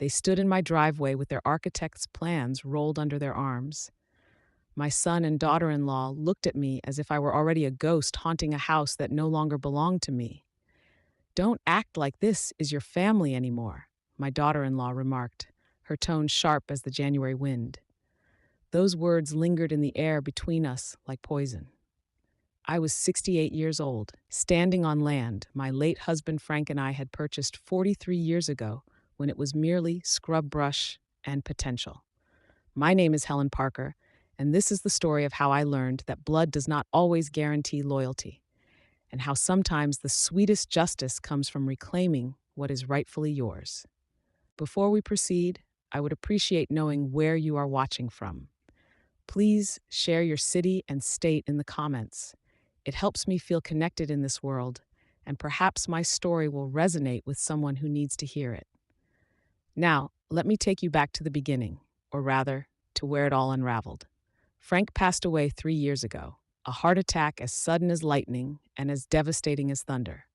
They stood in my driveway with their architect's plans rolled under their arms. My son and daughter in law looked at me as if I were already a ghost haunting a house that no longer belonged to me. Don't act like this is your family anymore, my daughter in law remarked, her tone sharp as the January wind. Those words lingered in the air between us like poison. I was 68 years old, standing on land my late husband Frank and I had purchased 43 years ago when it was merely scrub brush and potential. My name is Helen Parker, and this is the story of how I learned that blood does not always guarantee loyalty, and how sometimes the sweetest justice comes from reclaiming what is rightfully yours. Before we proceed, I would appreciate knowing where you are watching from. Please share your city and state in the comments. It helps me feel connected in this world, and perhaps my story will resonate with someone who needs to hear it. Now, let me take you back to the beginning, or rather, to where it all unraveled. Frank passed away 3 years ago, a heart attack as sudden as lightning and as devastating as thunder.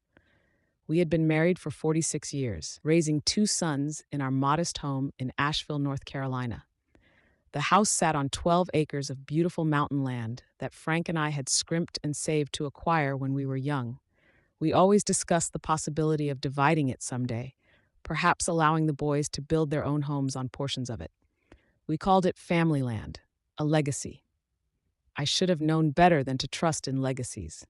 We had been married for 46 years, raising 2 sons in our modest home in Asheville, North Carolina. The house sat on 12 acres of beautiful mountain land that Frank and I had scrimped and saved to acquire when we were young. We always discussed the possibility of dividing it someday, perhaps allowing the boys to build their own homes on portions of it. We called it family land, a legacy. I should have known better than to trust in legacies.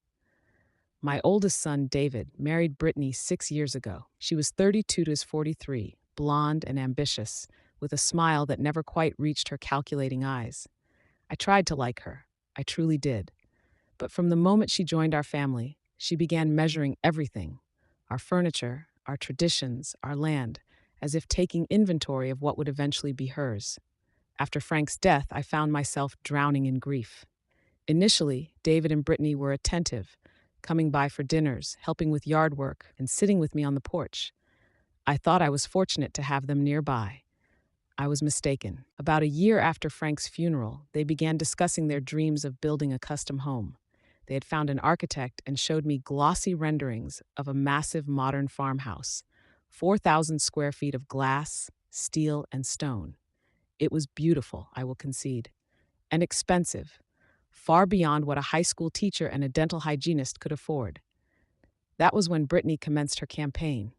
My oldest son, David, married Brittany 6 years ago. She was 32 to his 43, blonde and ambitious, with a smile that never quite reached her calculating eyes. I tried to like her. I truly did. But from the moment she joined our family, she began measuring everything, our furniture, our traditions, our land, as if taking inventory of what would eventually be hers. After Frank's death, I found myself drowning in grief. Initially, David and Brittany were attentive, coming by for dinners, helping with yard work, and sitting with me on the porch. I thought I was fortunate to have them nearby. I was mistaken. About a year after Frank's funeral, they began discussing their dreams of building a custom home. They had found an architect and showed me glossy renderings of a massive modern farmhouse, 4,000 square feet of glass, steel, and stone. It was beautiful, I will concede, and expensive, far beyond what a high school teacher and a dental hygienist could afford. That was when Brittany commenced her campaign.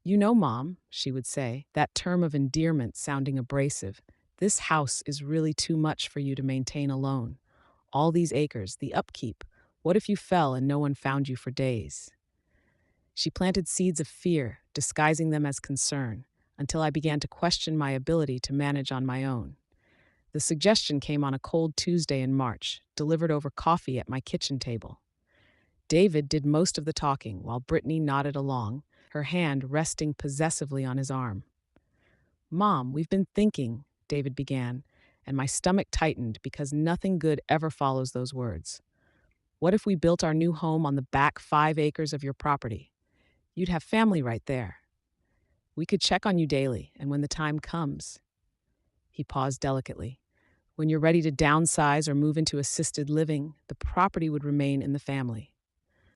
"You know, Mom," she would say, that term of endearment sounding abrasive, "this house is really too much for you to maintain alone. All these acres, the upkeep. What if you fell and no one found you for days?" She planted seeds of fear, disguising them as concern, until I began to question my ability to manage on my own. The suggestion came on a cold Tuesday in March, delivered over coffee at my kitchen table. David did most of the talking while Brittany nodded along, her hand resting possessively on his arm. "Mom, we've been thinking," David began, and my stomach tightened because nothing good ever follows those words. "What if we built our new home on the back 5 acres of your property? You'd have family right there. We could check on you daily, and when the time comes—" He paused delicately. "When you're ready to downsize or move into assisted living, the property would remain in the family."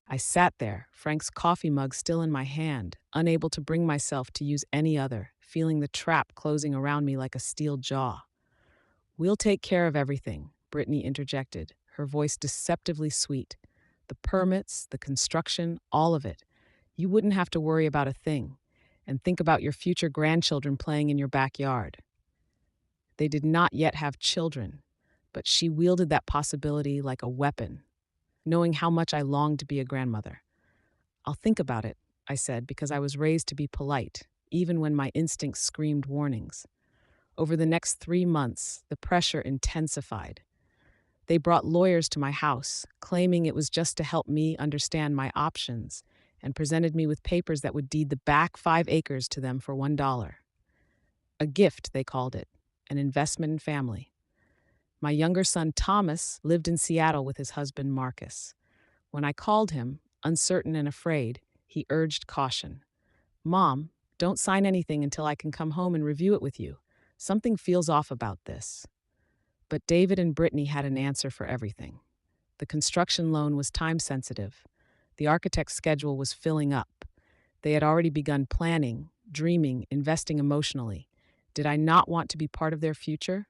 I sat there, Frank's coffee mug still in my hand, unable to bring myself to use any other, feeling the trap closing around me like a steel jaw. "We'll take care of everything," Brittany interjected, her voice deceptively sweet. "The permits, the construction, all of it. You wouldn't have to worry about a thing. And think about your future grandchildren playing in your backyard." They did not yet have children, but she wielded that possibility like a weapon, knowing how much I longed to be a grandmother. "I'll think about it," I said, because I was raised to be polite, even when my instincts screamed warnings. Over the next 3 months, the pressure intensified. They brought lawyers to my house, claiming it was just to help me understand my options, and presented me with papers that would deed the back 5 acres to them for $1. A gift, they called it, an investment in family. My younger son, Thomas, lived in Seattle with his husband, Marcus. When I called him, uncertain and afraid, he urged caution. "Mom, don't sign anything until I can come home and review it with you. Something feels off about this." But David and Brittany had an answer for everything. The construction loan was time-sensitive. The architect's schedule was filling up. They had already begun planning, dreaming, investing emotionally. Did I not want to be part of their future?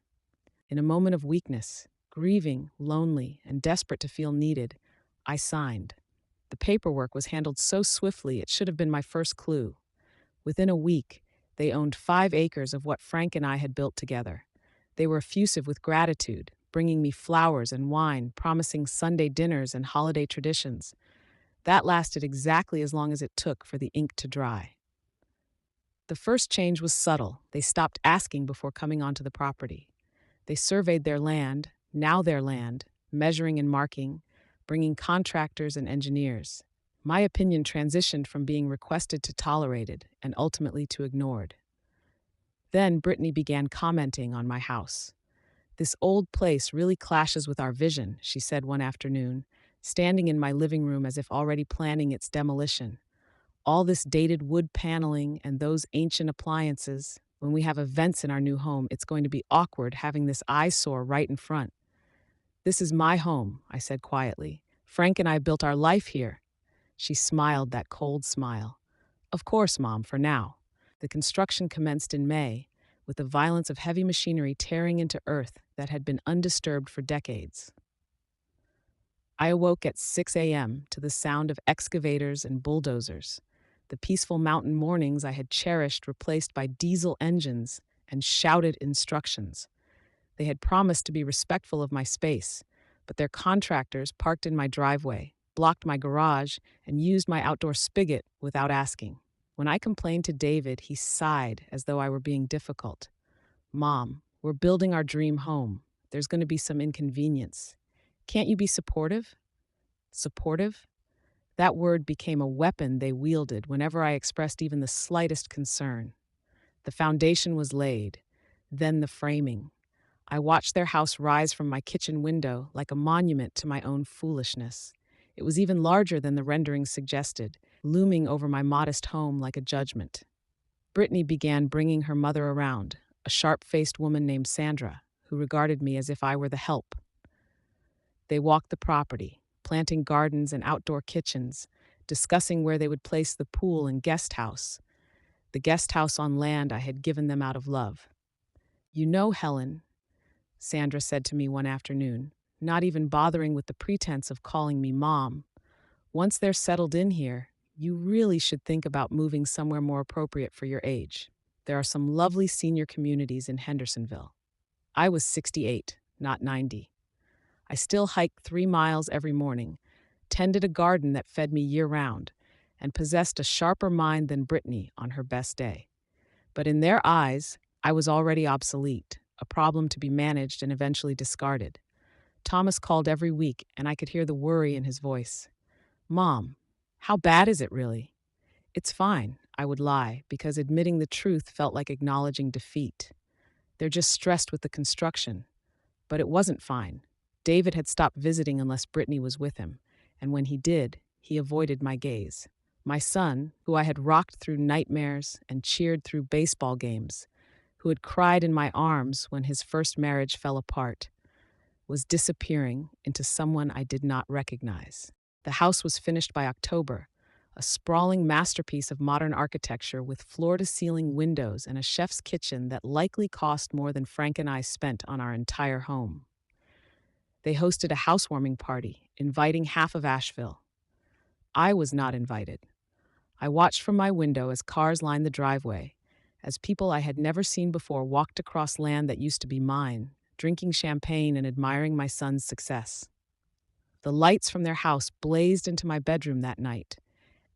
In a moment of weakness, grieving, lonely, and desperate to feel needed, I signed. The paperwork was handled so swiftly it should have been my first clue. Within a week, they owned 5 acres of what Frank and I had built together. They were effusive with gratitude, bringing me flowers and wine, promising Sunday dinners and holiday traditions. That lasted exactly as long as it took for the ink to dry. The first change was subtle. They stopped asking before coming onto the property. They surveyed their land, now their land, measuring and marking, bringing contractors and engineers. My opinion transitioned from being requested to tolerated and ultimately to ignored. Then Brittany began commenting on my house. "This old place really clashes with our vision," she said one afternoon, standing in my living room as if already planning its demolition. "All this dated wood paneling and those ancient appliances. When we have events in our new home, it's going to be awkward having this eyesore right in front." "This is my home," I said quietly. "Frank and I built our life here." She smiled that cold smile. "Of course, Mom, for now." The construction commenced in May, with the violence of heavy machinery tearing into earth that had been undisturbed for decades. I awoke at 6 a.m. to the sound of excavators and bulldozers. The peaceful mountain mornings I had cherished replaced by diesel engines and shouted instructions. They had promised to be respectful of my space, but their contractors parked in my driveway, blocked my garage, and used my outdoor spigot without asking. When I complained to David, he sighed as though I were being difficult. "Mom, we're building our dream home. There's going to be some inconvenience. Can't you be supportive?" Supportive? That word became a weapon they wielded whenever I expressed even the slightest concern. The foundation was laid, then the framing. I watched their house rise from my kitchen window like a monument to my own foolishness. It was even larger than the renderings suggested, looming over my modest home like a judgment. Brittany began bringing her mother around, a sharp-faced woman named Sandra, who regarded me as if I were the help. They walked the property, planting gardens and outdoor kitchens, discussing where they would place the pool and guest house, the guest house on land I had given them out of love. "You know, Helen," Sandra said to me one afternoon, not even bothering with the pretense of calling me Mom, "once they're settled in here, you really should think about moving somewhere more appropriate for your age. There are some lovely senior communities in Hendersonville." I was 68, not 90. I still hiked 3 miles every morning, tended a garden that fed me year-round, and possessed a sharper mind than Brittany on her best day. But in their eyes, I was already obsolete, a problem to be managed and eventually discarded. Thomas called every week, and I could hear the worry in his voice. "Mom, how bad is it really?" "It's fine," I would lie, because admitting the truth felt like acknowledging defeat. "They're just stressed with the construction." But it wasn't fine. David had stopped visiting unless Brittany was with him, and when he did, he avoided my gaze. My son, who I had rocked through nightmares and cheered through baseball games, who had cried in my arms when his first marriage fell apart, was disappearing into someone I did not recognize. The house was finished by October, a sprawling masterpiece of modern architecture with floor-to-ceiling windows and a chef's kitchen that likely cost more than Frank and I spent on our entire home. They hosted a housewarming party, inviting half of Asheville. I was not invited. I watched from my window as cars lined the driveway, as people I had never seen before walked across land that used to be mine, drinking champagne and admiring my son's success. The lights from their house blazed into my bedroom that night,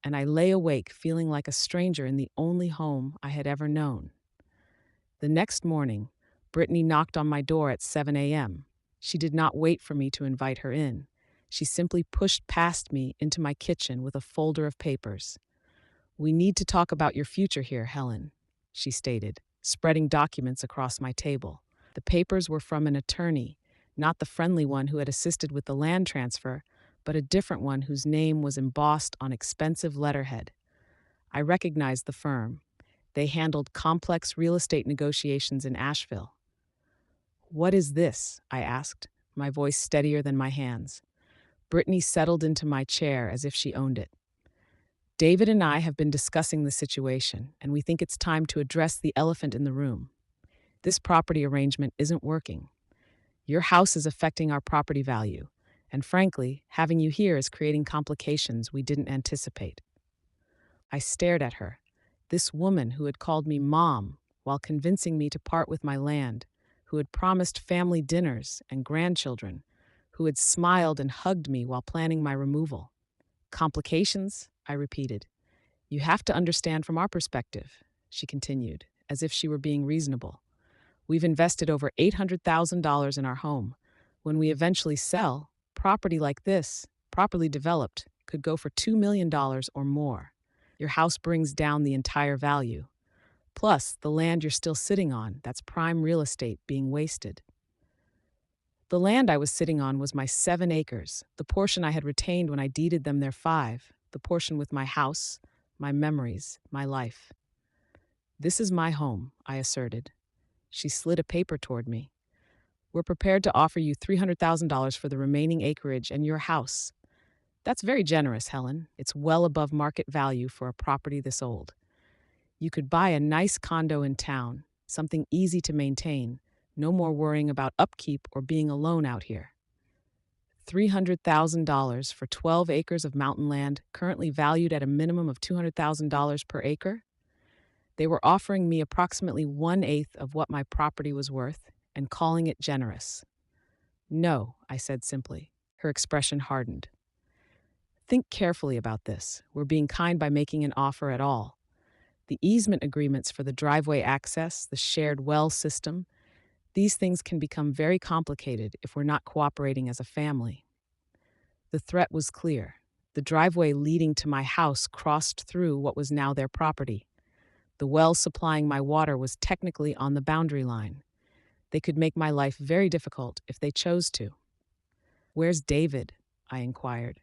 and I lay awake feeling like a stranger in the only home I had ever known. The next morning, Brittany knocked on my door at 7 a.m. She did not wait for me to invite her in. She simply pushed past me into my kitchen with a folder of papers. "We need to talk about your future here, Helen," she stated, spreading documents across my table. The papers were from an attorney, not the friendly one who had assisted with the land transfer, but a different one whose name was embossed on expensive letterhead. I recognized the firm. They handled complex real estate negotiations in Asheville. "What is this?" I asked, my voice steadier than my hands. Brittany settled into my chair as if she owned it. David and I have been discussing the situation, and we think it's time to address the elephant in the room. This property arrangement isn't working. Your house is affecting our property value, and frankly, having you here is creating complications we didn't anticipate. I stared at her, this woman who had called me mom while convincing me to part with my land, who had promised family dinners and grandchildren, who had smiled and hugged me while planning my removal. Complications? I repeated. You have to understand from our perspective, she continued, as if she were being reasonable. We've invested over $800,000 in our home. When we eventually sell, property like this, properly developed, could go for $2 million or more. Your house brings down the entire value. Plus, the land you're still sitting on, that's prime real estate being wasted. The land I was sitting on was my 7 acres, the portion I had retained when I deeded them their 5, the portion with my house, my memories, my life. This is my home, I asserted. She slid a paper toward me. We're prepared to offer you $300,000 for the remaining acreage and your house. That's very generous, Helen. It's well above market value for a property this old. You could buy a nice condo in town, something easy to maintain, no more worrying about upkeep or being alone out here. $300,000 for 12 acres of mountain land, currently valued at a minimum of $200,000 per acre? They were offering me approximately 1/8 of what my property was worth and calling it generous. No, I said simply. Her expression hardened. Think carefully about this. We're being kind by making an offer at all. The easement agreements for the driveway access, the shared well system, these things can become very complicated if we're not cooperating as a family. The threat was clear. The driveway leading to my house crossed through what was now their property. The well supplying my water was technically on the boundary line. They could make my life very difficult if they chose to. Where's David? I inquired.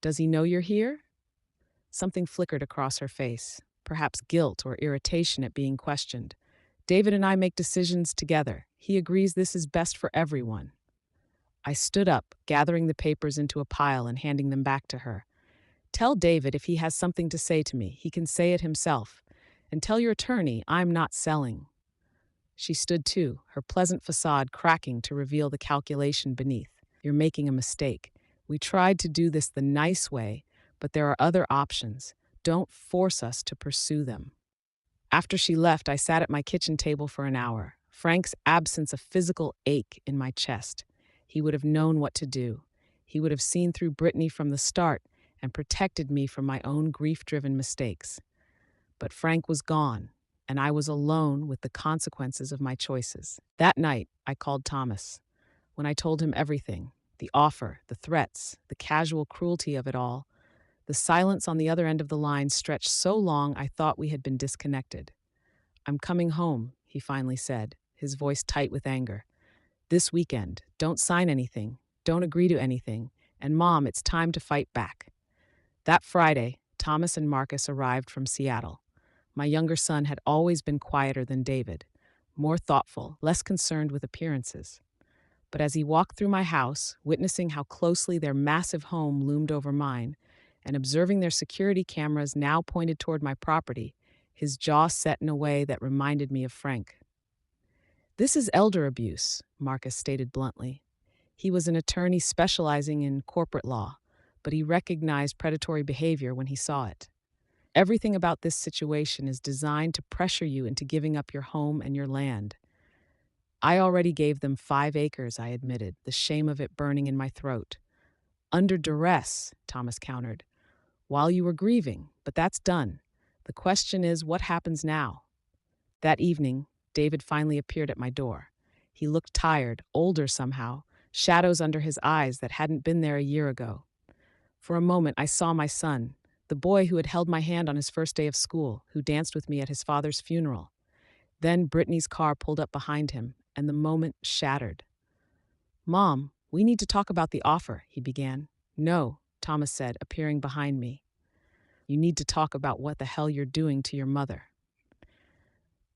Does he know you're here? Something flickered across her face, perhaps guilt or irritation at being questioned. David and I make decisions together. He agrees this is best for everyone. I stood up, gathering the papers into a pile and handing them back to her. Tell David if he has something to say to me, he can say it himself. And tell your attorney I'm not selling. She stood too, her pleasant facade cracking to reveal the calculation beneath. You're making a mistake. We tried to do this the nice way, but there are other options. Don't force us to pursue them. After she left, I sat at my kitchen table for an hour, Frank's absence a physical ache in my chest. He would have known what to do. He would have seen through Brittany from the start and protected me from my own grief-driven mistakes. But Frank was gone, and I was alone with the consequences of my choices. That night, I called Thomas. When I told him everything, the offer, the threats, the casual cruelty of it all, the silence on the other end of the line stretched so long I thought we had been disconnected. I'm coming home, he finally said, his voice tight with anger. This weekend, don't sign anything, don't agree to anything, and Mom, it's time to fight back. That Friday, Thomas and Marcus arrived from Seattle. My younger son had always been quieter than David, more thoughtful, less concerned with appearances. But as he walked through my house, witnessing how closely their massive home loomed over mine, and observing their security cameras now pointed toward my property, his jaw set in a way that reminded me of Frank. This is elder abuse, Marcus stated bluntly. He was an attorney specializing in corporate law, but he recognized predatory behavior when he saw it. Everything about this situation is designed to pressure you into giving up your home and your land. I already gave them 5 acres, I admitted, the shame of it burning in my throat. Under duress, Thomas countered. While you were grieving, but that's done. The question is, what happens now? That evening, David finally appeared at my door. He looked tired, older somehow, shadows under his eyes that hadn't been there a year ago. For a moment, I saw my son, the boy who had held my hand on his first day of school, who danced with me at his father's funeral. Then Brittany's car pulled up behind him, and the moment shattered. Mom, we need to talk about the offer, he began. No, Thomas said, appearing behind me. You need to talk about what the hell you're doing to your mother.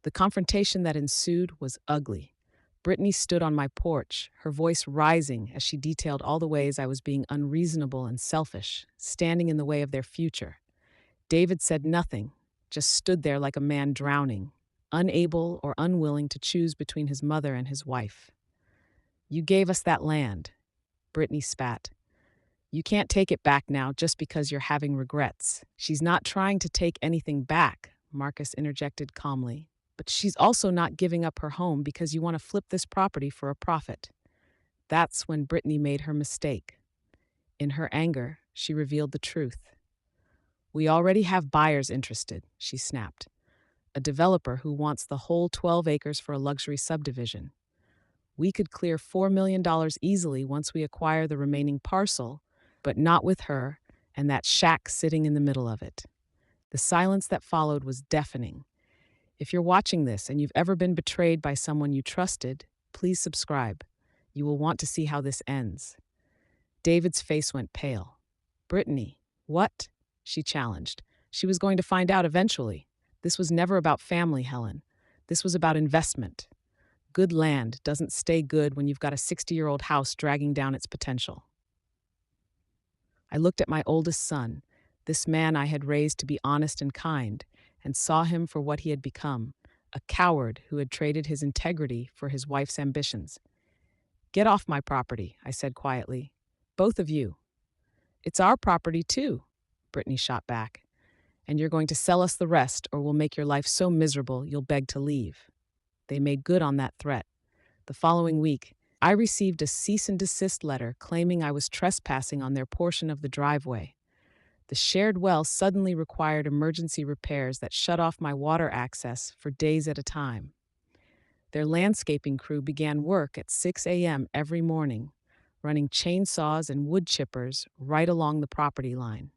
The confrontation that ensued was ugly. Brittany stood on my porch, her voice rising as she detailed all the ways I was being unreasonable and selfish, standing in the way of their future. David said nothing, just stood there like a man drowning, unable or unwilling to choose between his mother and his wife. You gave us that land, Brittany spat. You can't take it back now just because you're having regrets. She's not trying to take anything back, Marcus interjected calmly. But she's also not giving up her home because you want to flip this property for a profit. That's when Brittany made her mistake. In her anger, she revealed the truth. We already have buyers interested, she snapped. A developer who wants the whole 12 acres for a luxury subdivision. We could clear $4 million easily once we acquire the remaining parcel, but not with her and that shack sitting in the middle of it. The silence that followed was deafening. If you're watching this and you've ever been betrayed by someone you trusted, please subscribe. You will want to see how this ends. David's face went pale. Brittany, what? She challenged. She was going to find out eventually. This was never about family, Helen. This was about investment. Good land doesn't stay good when you've got a 60-year-old house dragging down its potential. I looked at my oldest son, this man I had raised to be honest and kind, and saw him for what he had become, a coward who had traded his integrity for his wife's ambitions. Get off my property, I said quietly. Both of you. It's our property too, Brittany shot back. And you're going to sell us the rest or we'll make your life so miserable you'll beg to leave. They made good on that threat. The following week, I received a cease and desist letter claiming I was trespassing on their portion of the driveway. The shared well suddenly required emergency repairs that shut off my water access for days at a time. Their landscaping crew began work at 6 a.m. every morning, running chainsaws and wood chippers right along the property line.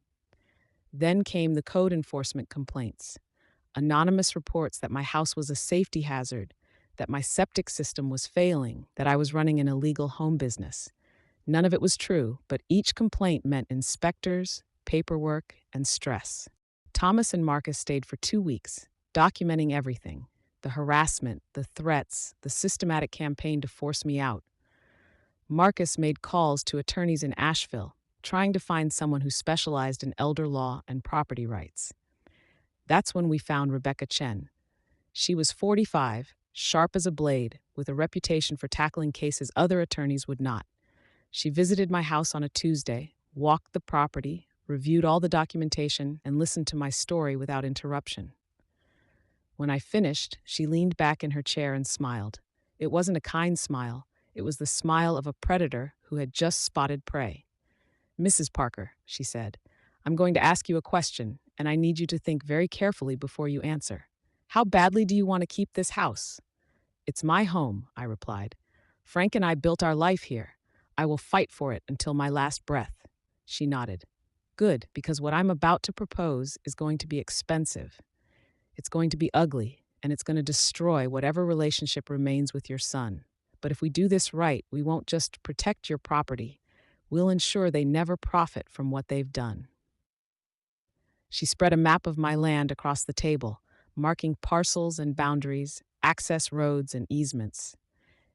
Then came the code enforcement complaints, anonymous reports that my house was a safety hazard, that my septic system was failing, that I was running an illegal home business. None of it was true, but each complaint meant inspectors, paperwork, and stress. Thomas and Marcus stayed for 2 weeks, documenting everything: the harassment, the threats, the systematic campaign to force me out. Marcus made calls to attorneys in Asheville, trying to find someone who specialized in elder law and property rights. That's when we found Rebecca Chen. She was 45, sharp as a blade, with a reputation for tackling cases other attorneys would not. She visited my house on a Tuesday, walked the property, reviewed all the documentation, and listened to my story without interruption. When I finished, she leaned back in her chair and smiled. It wasn't a kind smile. It was the smile of a predator who had just spotted prey. Mrs. Parker, she said, I'm going to ask you a question, and I need you to think very carefully before you answer. How badly do you want to keep this house? It's my home, I replied. Frank and I built our life here. I will fight for it until my last breath. She nodded. Good, because what I'm about to propose is going to be expensive. It's going to be ugly, and it's going to destroy whatever relationship remains with your son. But if we do this right, we won't just protect your property. We'll ensure they never profit from what they've done. She spread a map of my land across the table, marking parcels and boundaries, access roads and easements.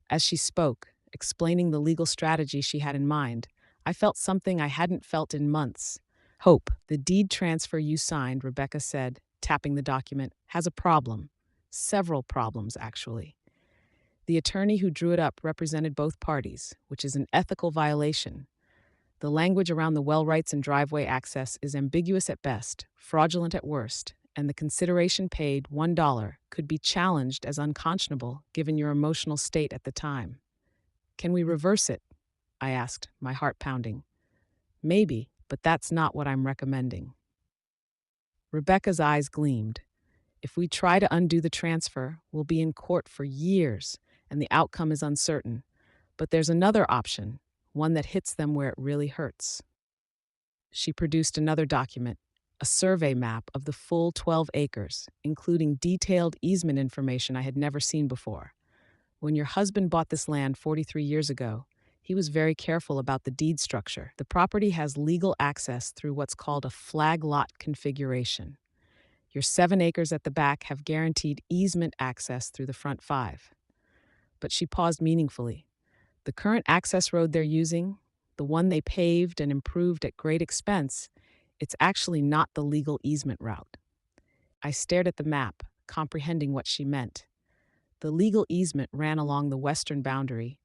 As she spoke, explaining the legal strategy she had in mind, I felt something I hadn't felt in months. Hope, the deed transfer you signed, Rebecca said, tapping the document, has a problem. Several problems, actually. The attorney who drew it up represented both parties, which is an ethical violation. The language around the well rights and driveway access is ambiguous at best, fraudulent at worst, and the consideration paid, $1, could be challenged as unconscionable given your emotional state at the time. Can we reverse it? I asked, my heart pounding. Maybe, but that's not what I'm recommending. Rebecca's eyes gleamed. If we try to undo the transfer, we'll be in court for years, and the outcome is uncertain. But there's another option, one that hits them where it really hurts. She produced another document, a survey map of the full 12 acres, including detailed easement information I had never seen before. When your husband bought this land 43 years ago, he was very careful about the deed structure. The property has legal access through what's called a flag lot configuration. Your 7 acres at the back have guaranteed easement access through the front 5. But she paused meaningfully. The current access road they're using, the one they paved and improved at great expense, It's actually not the legal easement route. I stared at the map, comprehending what she meant. The legal easement ran along the western boundary,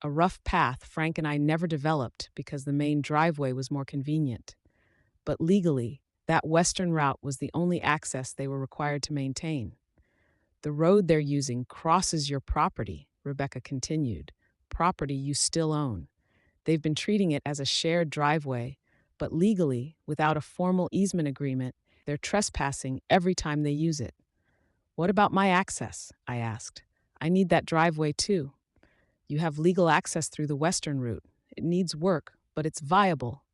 a rough path Frank and I never developed because the main driveway was more convenient. But legally, that western route was the only access they were required to maintain. The road they're using crosses your property, Rebecca continued, property you still own. They've been treating it as a shared driveway, but legally, without a formal easement agreement, they're trespassing every time they use it. What about my access? I asked. I need that driveway too. You have legal access through the western route. It needs work, but it's viable.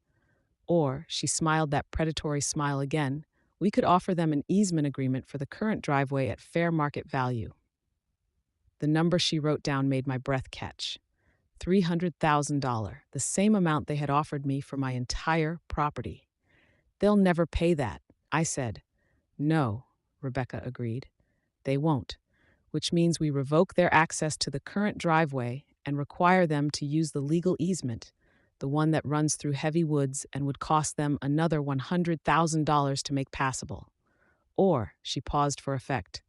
Or, she smiled that predatory smile again, we could offer them an easement agreement for the current driveway at fair market value. The number she wrote down made my breath catch. $300,000, the same amount they had offered me for my entire property. They'll never pay that, I said. No, Rebecca agreed. They won't, which means we revoke their access to the current driveway and require them to use the legal easement, the one that runs through heavy woods and would cost them another $100,000 to make passable. Or, she paused for effect,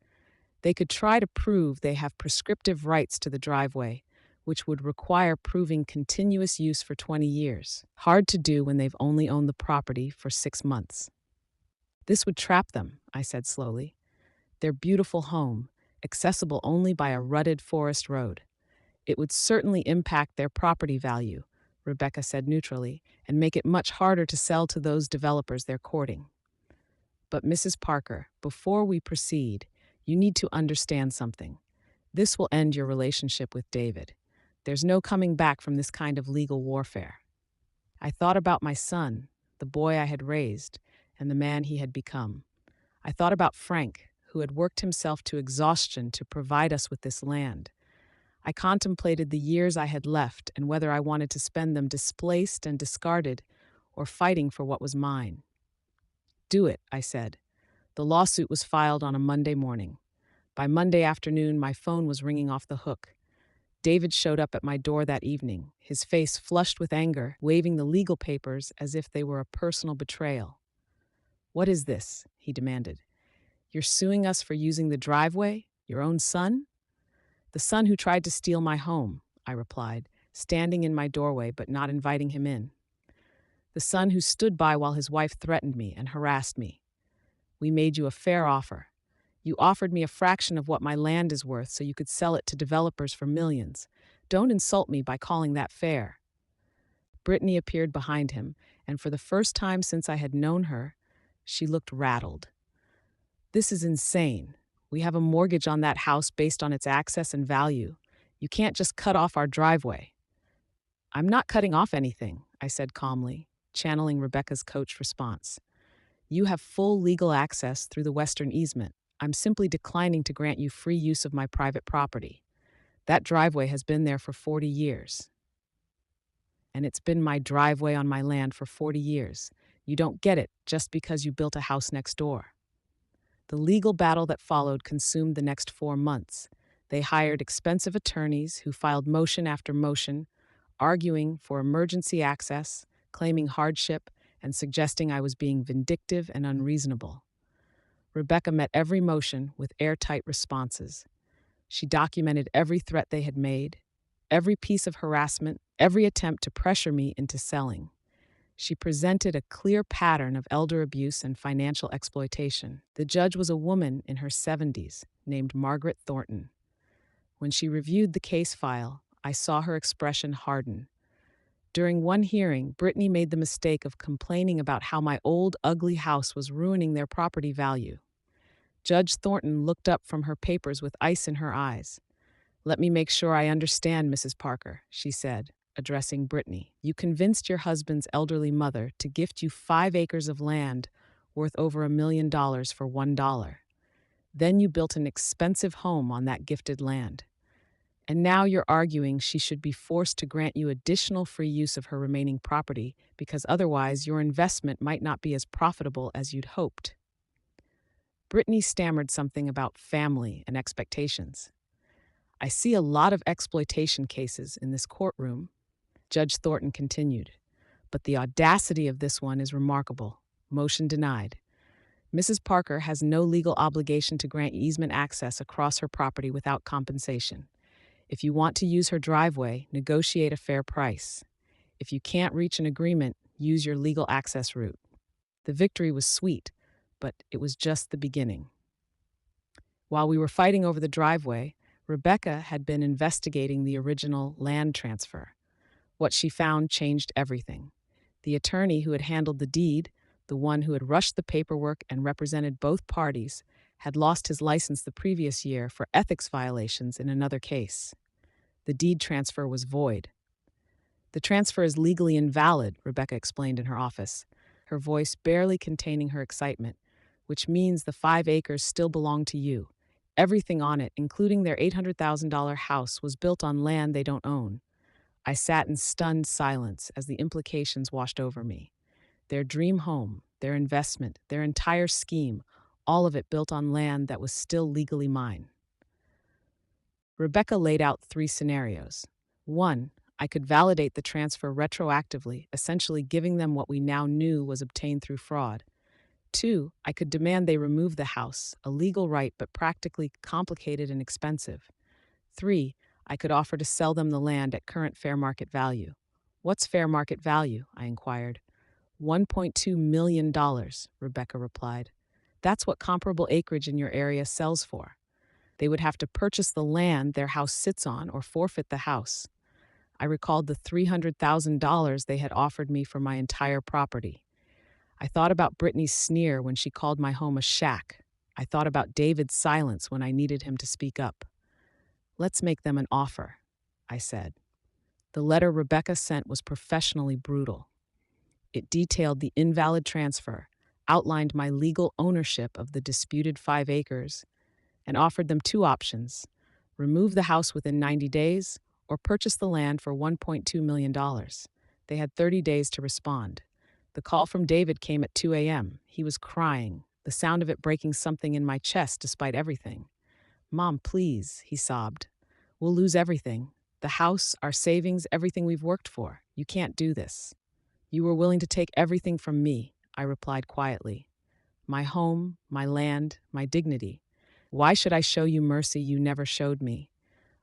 they could try to prove they have prescriptive rights to the driveway, which would require proving continuous use for 20 years. Hard to do when they've only owned the property for 6 months. This would trap them, I said slowly. Their beautiful home, accessible only by a rutted forest road. It would certainly impact their property value, Rebecca said neutrally, and make it much harder to sell to those developers they're courting. But Mrs. Parker, before we proceed, you need to understand something. This will end your relationship with David. There's no coming back from this kind of legal warfare. I thought about my son, the boy I had raised, and the man he had become. I thought about Frank, who had worked himself to exhaustion to provide us with this land. I contemplated the years I had left and whether I wanted to spend them displaced and discarded or fighting for what was mine. Do it, I said. The lawsuit was filed on a Monday morning. By Monday afternoon, my phone was ringing off the hook. David showed up at my door that evening, his face flushed with anger, waving the legal papers as if they were a personal betrayal. What is this? He demanded. You're suing us for using the driveway? Your own son? The son who tried to steal my home, I replied, standing in my doorway but not inviting him in. The son who stood by while his wife threatened me and harassed me. We made you a fair offer. You offered me a fraction of what my land is worth so you could sell it to developers for millions. Don't insult me by calling that fair. Brittany appeared behind him, and for the first time since I had known her, she looked rattled. This is insane. We have a mortgage on that house based on its access and value. You can't just cut off our driveway. I'm not cutting off anything, I said calmly, channeling Rebecca's coach response. You have full legal access through the western easement. I'm simply declining to grant you free use of my private property. That driveway has been there for 40 years. And it's been my driveway on my land for 40 years. You don't get it just because you built a house next door. The legal battle that followed consumed the next 4 months. They hired expensive attorneys who filed motion after motion, arguing for emergency access, claiming hardship, and suggesting I was being vindictive and unreasonable. Rebecca met every motion with airtight responses. She documented every threat they had made, every piece of harassment, every attempt to pressure me into selling. She presented a clear pattern of elder abuse and financial exploitation. The judge was a woman in her 70s named Margaret Thornton. When she reviewed the case file, I saw her expression harden. During one hearing, Brittany made the mistake of complaining about how my old, ugly house was ruining their property value. Judge Thornton looked up from her papers with ice in her eyes. Let me make sure I understand, Mrs. Parker, she said, addressing Brittany. You convinced your husband's elderly mother to gift you 5 acres of land worth over $1 million for $1. Then you built an expensive home on that gifted land. And now you're arguing she should be forced to grant you additional free use of her remaining property because otherwise your investment might not be as profitable as you'd hoped. Brittany stammered something about family and expectations. I see a lot of exploitation cases in this courtroom, Judge Thornton continued, but the audacity of this one is remarkable. Motion denied. Mrs. Parker has no legal obligation to grant easement access across her property without compensation. If you want to use her driveway, negotiate a fair price. If you can't reach an agreement, use your legal access route. The victory was sweet, but it was just the beginning. While we were fighting over the driveway, Rebecca had been investigating the original land transfer. What she found changed everything. The attorney who had handled the deed, the one who had rushed the paperwork and represented both parties, had lost his license the previous year for ethics violations in another case. The deed transfer was void. "The transfer is legally invalid," Rebecca explained in her office, her voice barely containing her excitement, "which means the 5 acres still belong to you. Everything on it, including their $800,000 house, was built on land they don't own." I sat in stunned silence as the implications washed over me. Their dream home, their investment, their entire scheme, all of it built on land that was still legally mine. Rebecca laid out 3 scenarios. 1, I could validate the transfer retroactively, essentially giving them what we now knew was obtained through fraud. 2, I could demand they remove the house, a legal right but practically complicated and expensive. 3, I could offer to sell them the land at current fair market value. "What's fair market value?" I inquired. $1.2 million, Rebecca replied. "That's what comparable acreage in your area sells for. They would have to purchase the land their house sits on or forfeit the house." I recalled the $300,000 they had offered me for my entire property. I thought about Brittany's sneer when she called my home a shack. I thought about David's silence when I needed him to speak up. "Let's make them an offer," I said. The letter Rebecca sent was professionally brutal. It detailed the invalid transfer, outlined my legal ownership of the disputed 5 acres, and offered them 2 options: remove the house within 90 days or purchase the land for $1.2 million. They had 30 days to respond. The call from David came at 2 a.m. He was crying, the sound of it breaking something in my chest despite everything. "Mom, please," he sobbed. "We'll lose everything. The house, our savings, everything we've worked for. You can't do this." "You were willing to take everything from me," I replied quietly. "My home, my land, my dignity. Why should I show you mercy you never showed me?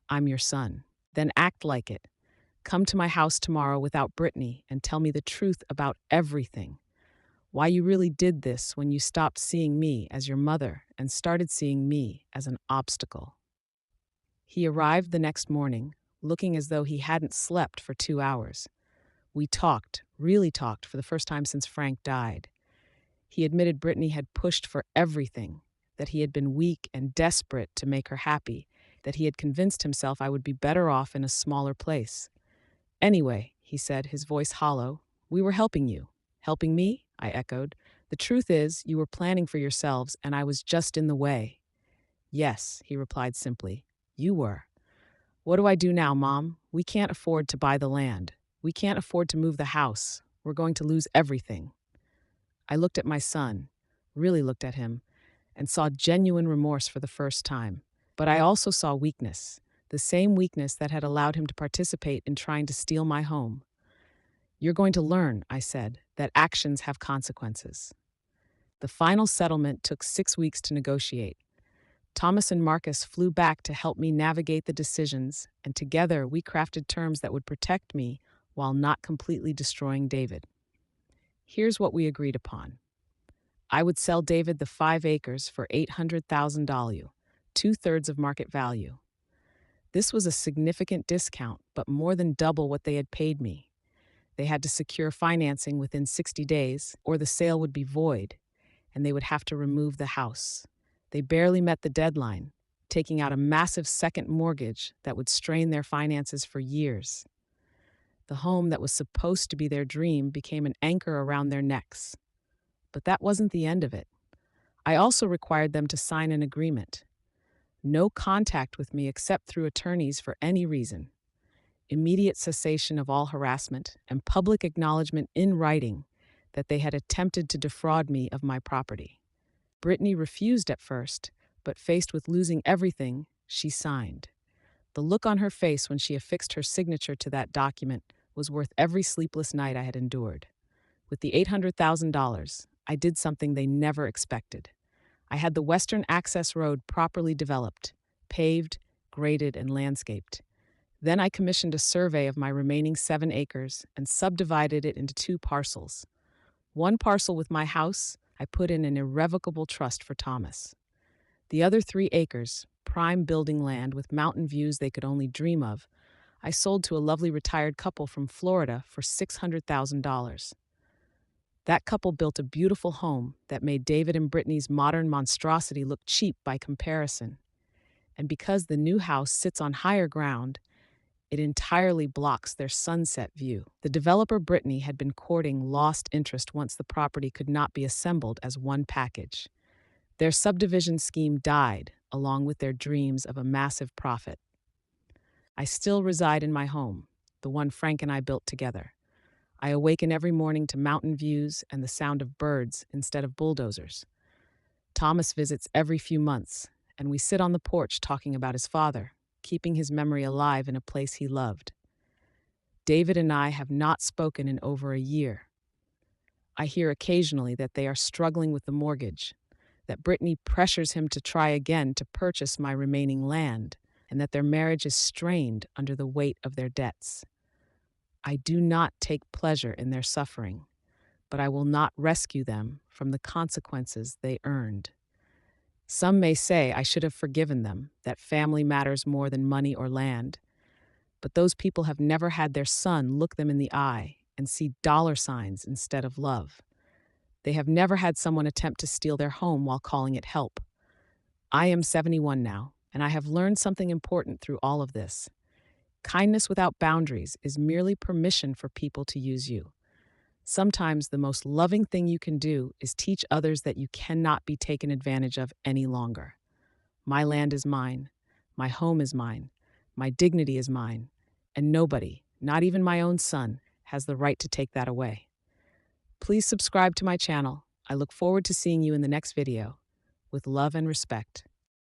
I'm your son. Then act like it. Come to my house tomorrow without Brittany and tell me the truth about everything. Why you really did this when you stopped seeing me as your mother and started seeing me as an obstacle." He arrived the next morning, looking as though he hadn't slept for 2 hours. We talked, really talked, for the first time since Frank died. He admitted Brittany had pushed for everything, that he had been weak and desperate to make her happy, that he had convinced himself I would be better off in a smaller place. "Anyway," he said, his voice hollow, "we were helping you." "Helping me?" I echoed. "The truth is, you were planning for yourselves, and I was just in the way." "Yes," he replied simply, "you were." "What do I do now, Mom? We can't afford to buy the land. We can't afford to move the house. We're going to lose everything." I looked at my son, really looked at him, and saw genuine remorse for the first time. But I also saw weakness, the same weakness that had allowed him to participate in trying to steal my home. "You're going to learn," I said, "that actions have consequences." The final settlement took 6 weeks to negotiate. Thomas and Marcus flew back to help me navigate the decisions, and together we crafted terms that would protect me while not completely destroying David. Here's what we agreed upon. I would sell David the 5 acres for $800,000, 2/3 of market value. This was a significant discount, but more than double what they had paid me. They had to secure financing within 60 days, or the sale would be void, and they would have to remove the house. They barely met the deadline, taking out a massive second mortgage that would strain their finances for years. The home that was supposed to be their dream became an anchor around their necks. But that wasn't the end of it. I also required them to sign an agreement. No contact with me except through attorneys for any reason. Immediate cessation of all harassment and public acknowledgement in writing that they had attempted to defraud me of my property. Brittany refused at first, but faced with losing everything, she signed. The look on her face when she affixed her signature to that document was worth every sleepless night I had endured. With the $800,000, I did something they never expected. I had the Western Access Road properly developed, paved, graded, and landscaped. Then I commissioned a survey of my remaining 7 acres and subdivided it into 2 parcels. One parcel with my house, I put in an irrevocable trust for Thomas. The other 3 acres, prime building land with mountain views they could only dream of, I sold to a lovely retired couple from Florida for $600,000. That couple built a beautiful home that made David and Brittany's modern monstrosity look cheap by comparison. And because the new house sits on higher ground, it entirely blocks their sunset view. The developer Brittany had been courting lost interest once the property could not be assembled as one package. Their subdivision scheme died, along with their dreams of a massive profit. I still reside in my home, the one Frank and I built together. I awaken every morning to mountain views and the sound of birds instead of bulldozers. Thomas visits every few months, and we sit on the porch talking about his father, keeping his memory alive in a place he loved. David and I have not spoken in over a year. I hear occasionally that they are struggling with the mortgage, that Brittany pressures him to try again to purchase my remaining land, and that their marriage is strained under the weight of their debts. I do not take pleasure in their suffering, but I will not rescue them from the consequences they earned. Some may say I should have forgiven them, that family matters more than money or land, but those people have never had their son look them in the eye and see dollar signs instead of love. They have never had someone attempt to steal their home while calling it help. I am 71 now, and I have learned something important through all of this. Kindness without boundaries is merely permission for people to use you. Sometimes the most loving thing you can do is teach others that you cannot be taken advantage of any longer. My land is mine, my home is mine, my dignity is mine, and nobody, not even my own son, has the right to take that away. Please subscribe to my channel. I look forward to seeing you in the next video. With love and respect.